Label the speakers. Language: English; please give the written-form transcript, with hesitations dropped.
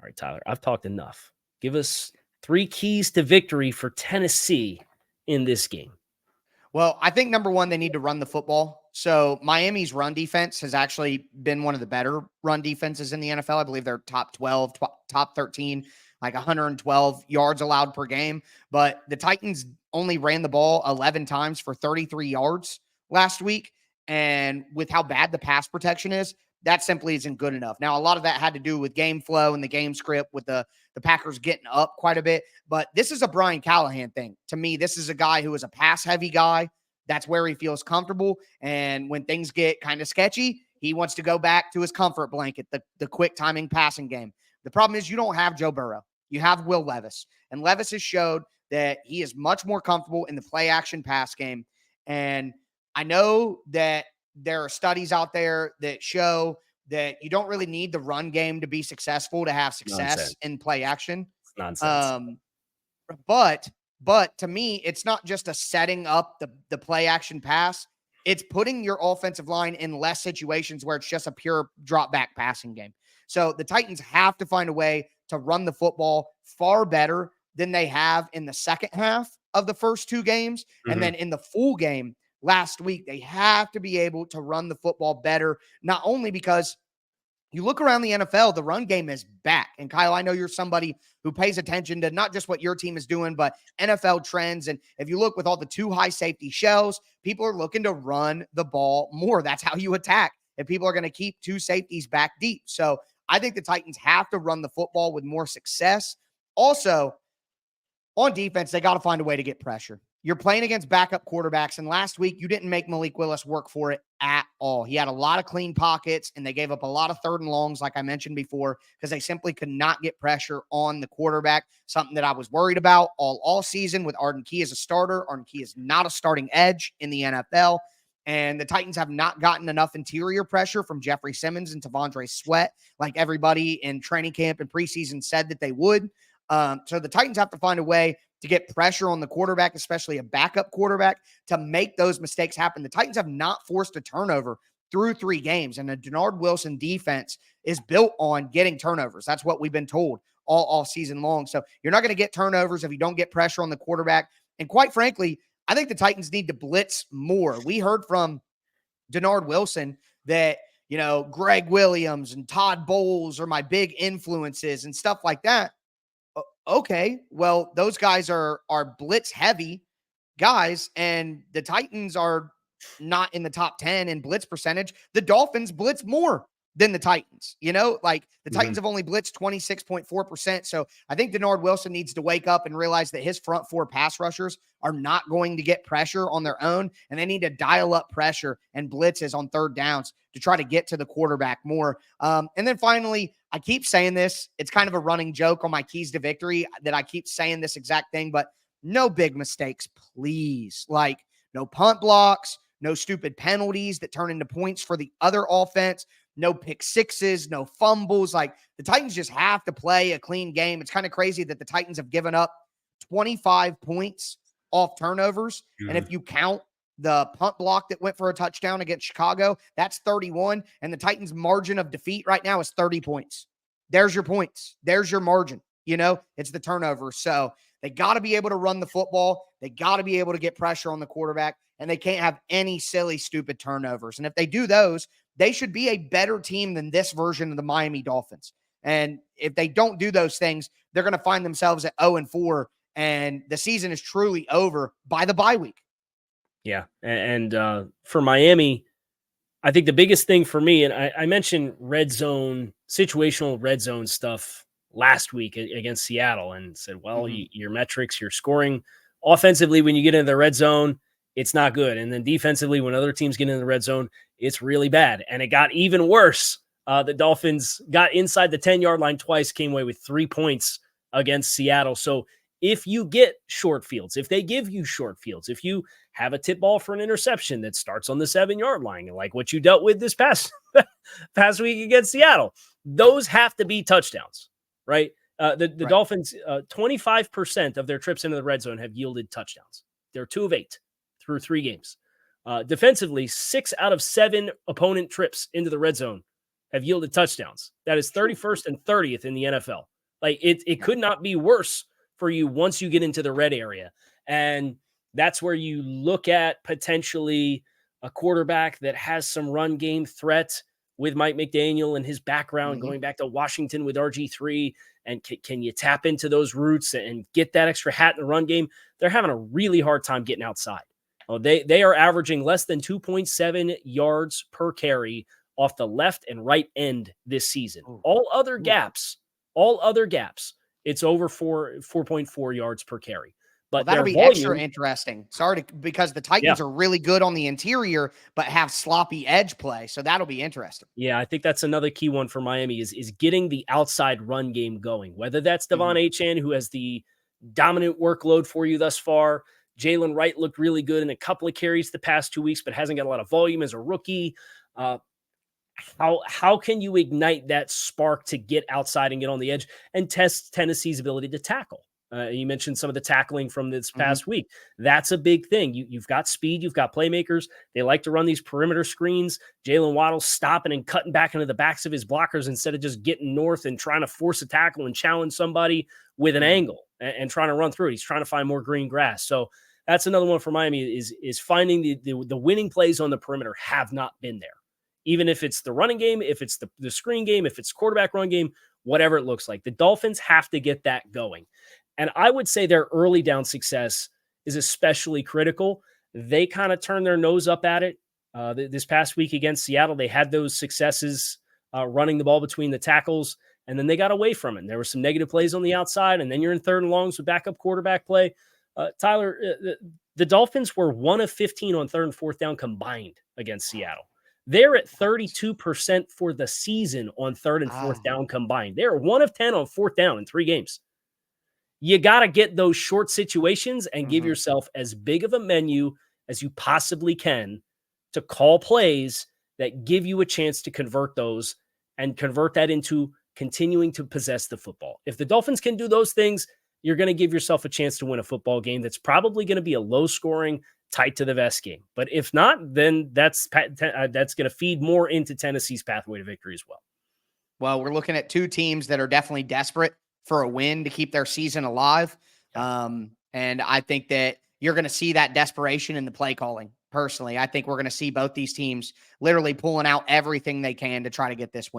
Speaker 1: All right, Tyler, I've talked enough. Give us 3 keys to victory for Tennessee in this game.
Speaker 2: Well, I think number one, they need to run the football. So Miami's run defense has actually been one of the better run defenses in the NFL. I believe they're top 12, top 13, like 112 yards allowed per game. But the Titans only ran the ball 11 times for 33 yards last week. And with how bad the pass protection is, that simply isn't good enough. Now, a lot of that had to do with game flow and the game script with the Packers getting up quite a bit. But this is a Brian Callahan thing. To me, this is a guy who is a pass-heavy guy. That's where he feels comfortable. And when things get kind of sketchy, he wants to go back to his comfort blanket, the quick timing passing game. The problem is you don't have Joe Burrow. You have Will Levis. And Levis has showed that he is much more comfortable in the play-action pass game. And I know that there are studies out there that show that you don't really need the run game to be successful to have success in play action.
Speaker 1: It's nonsense.
Speaker 2: But to me, it's not just a setting up the play action pass. It's putting your offensive line in less situations where it's just a pure drop back passing game. So the Titans have to find a way to run the football far better than they have in the second half of the first 2 games. Mm-hmm. And then in the full game last week, they have to be able to run the football better, not only because you look around the NFL, the run game is back. And Kyle, I know you're somebody who pays attention to not just what your team is doing, but NFL trends. And if you look with all the 2 high safety shells, people are looking to run the ball more. That's how you attack. If people are going to keep 2 safeties back deep. So I think the Titans have to run the football with more success. Also, on defense, they got to find a way to get pressure. You're playing against backup quarterbacks, and last week you didn't make Malik Willis work for it at all. He had a lot of clean pockets, and they gave up a lot of 3rd and longs, like I mentioned before, because they simply could not get pressure on the quarterback, something that I was worried about all season with Arden Key as a starter. Arden Key is not a starting edge in the NFL, and the Titans have not gotten enough interior pressure from Jeffrey Simmons and Tavondre Sweat, like everybody in training camp and preseason said that they would. So the Titans have to find a way to get pressure on the quarterback, especially a backup quarterback, to make those mistakes happen. The Titans have not forced a turnover through 3 games, and the Denard Wilson defense is built on getting turnovers. That's what we've been told all season long. So you're not going to get turnovers if you don't get pressure on the quarterback. And quite frankly, I think the Titans need to blitz more. We heard from Denard Wilson that, Greg Williams and Todd Bowles are my big influences and stuff like that. Okay, well, those guys are blitz heavy guys, and the Titans are not in the top 10 in blitz percentage. The Dolphins blitz more than the Titans. The Titans have only blitzed 26.4%. So I think Denard Wilson needs to wake up and realize that his front 4 pass rushers are not going to get pressure on their own, and they need to dial up pressure and blitzes on 3rd downs to try to get to the quarterback more. And then finally, I keep saying this. It's kind of a running joke on my keys to victory that I keep saying this exact thing, but no big mistakes, please. Like no punt blocks, no stupid penalties that turn into points for the other offense, no pick sixes, no fumbles. Like the Titans just have to play a clean game. It's kind of crazy that the Titans have given up 25 points off turnovers. Mm-hmm. And if you count the punt block that went for a touchdown against Chicago, that's 31. And the Titans' margin of defeat right now is 30 points. There's your points. There's your margin. It's the turnover. So they got to be able to run the football. They got to be able to get pressure on the quarterback, and they can't have any silly, stupid turnovers. And if they do those, they should be a better team than this version of the Miami Dolphins. And if they don't do those things, they're going to find themselves at 0-4, and the season is truly over by the bye week.
Speaker 1: Yeah, and for Miami, I think the biggest thing for me, and I mentioned situational red zone stuff last week against Seattle and said, well, your metrics, your scoring offensively, when you get into the red zone, it's not good. And then defensively, when other teams get into the red zone, it's really bad. And it got even worse. The Dolphins got inside the 10-yard line twice, came away with 3 points against Seattle. So if you get short fields, if they give you short fields, if you have a tip ball for an interception that starts on the 7-yard line, like what you dealt with this past week against Seattle, those have to be touchdowns, right? The Dolphins, 25% of their trips into the red zone have yielded touchdowns. They're 2 of 8 through 3 games. Defensively, 6 out of 7 opponent trips into the red zone have yielded touchdowns. That is 31st and 30th in the NFL Like it could not be worse for you once you get into the red area. And that's where you look at potentially a quarterback that has some run game threat with Mike McDaniel and his background
Speaker 2: Mhm.
Speaker 1: going back to Washington with RG3. And can you tap into those roots and get that extra hat in the run game? They're having a really hard time getting outside. Oh, they are averaging less than 2.7 yards per carry off the left and right end this season.
Speaker 2: Ooh.
Speaker 1: All other
Speaker 2: Ooh.
Speaker 1: gaps, it's over 4.4 yards per carry.
Speaker 2: Well,
Speaker 1: But
Speaker 2: that'll
Speaker 1: their
Speaker 2: be extra
Speaker 1: volume,
Speaker 2: interesting. Because the
Speaker 1: yeah.
Speaker 2: Titans are really good on the interior, but have sloppy edge play. So that'll be interesting.
Speaker 1: Yeah, I think that's another key one for Miami is getting the outside run game going. Whether that's Devon
Speaker 2: Mhm.
Speaker 1: Achane, who has the dominant workload for you thus far. Jalen Wright looked really good in a couple of carries the past 2 weeks, but hasn't got a lot of volume as a rookie. How can you ignite that spark to get outside and get on the edge and test Tennessee's ability to tackle? You mentioned some of the tackling from this
Speaker 2: Mhm.
Speaker 1: past week. That's a big thing. You've got speed, you've got playmakers. They like to run these perimeter screens. Jalen Waddle stopping and cutting back into the backs of his blockers instead of just getting north and trying to force a tackle and challenge somebody with an
Speaker 2: Mhm.
Speaker 1: angle and trying to run through it. He's trying to find more green grass. So that's another one for Miami is finding the winning plays on the perimeter have not been there. Even if it's the running game, if it's the screen game, if it's quarterback run game, whatever it looks like. The Dolphins have to get that going. And I would say their early down success is especially critical. They kind of turned their nose up at it this past week against Seattle. They had those successes running the ball between the tackles, and then they got away from it. And there were some negative plays on the outside, and then you're in third and longs with backup quarterback play. Tyler, the Dolphins were 1 of 15 on third and fourth down combined against Seattle. They're at 32% for the season on third and fourth
Speaker 2: Ah.
Speaker 1: down combined. They're 1 of 10 on fourth down in 3 games. You got to get those short situations and give
Speaker 2: Mhm.
Speaker 1: yourself as big of a menu as you possibly can to call plays that give you a chance to convert those and convert that into continuing to possess the football. If the Dolphins can do those things, you're going to give yourself a chance to win a football game that's probably going to be a low scoring, tight to the vest game. But if not, then that's going to feed more into Tennessee's pathway to victory as well.
Speaker 2: Well, we're looking at two teams that are definitely desperate for a win to keep their season alive.
Speaker 1: Yeah.
Speaker 2: And I think that you're going to see that desperation in the play calling. Personally, I think we're going to see both these teams literally pulling out everything they can to try to get this win.